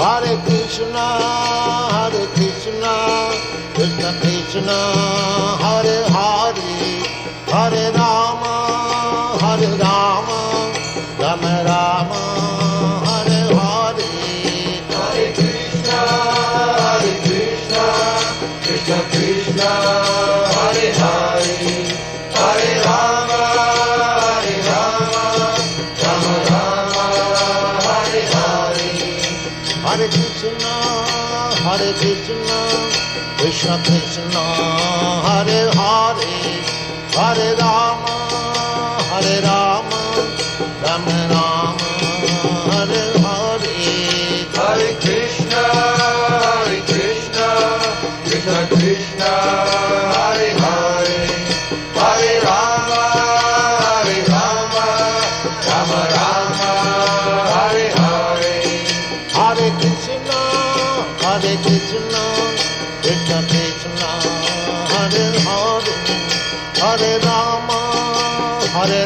Hare Krishna, Krishna Krishna, Hare Hare, Hare Rama, Rama Rama, Hare Hare. Hare Krishna, Krishna Krishna, Hare Hare, Hare Rama, Rama Rama, Hare Hare. Hare Krishna, Krishna Krishna, Hare Hare, Hare Rama, Rama Rama, Hare Hare. Hare Krishna, Krishna Krishna, Hare Hare, Hare Rama, Rama Rama, Hare Hare. Hare Krishna, Krishna Krishna, Hare Hare, Hare Rama, Rama.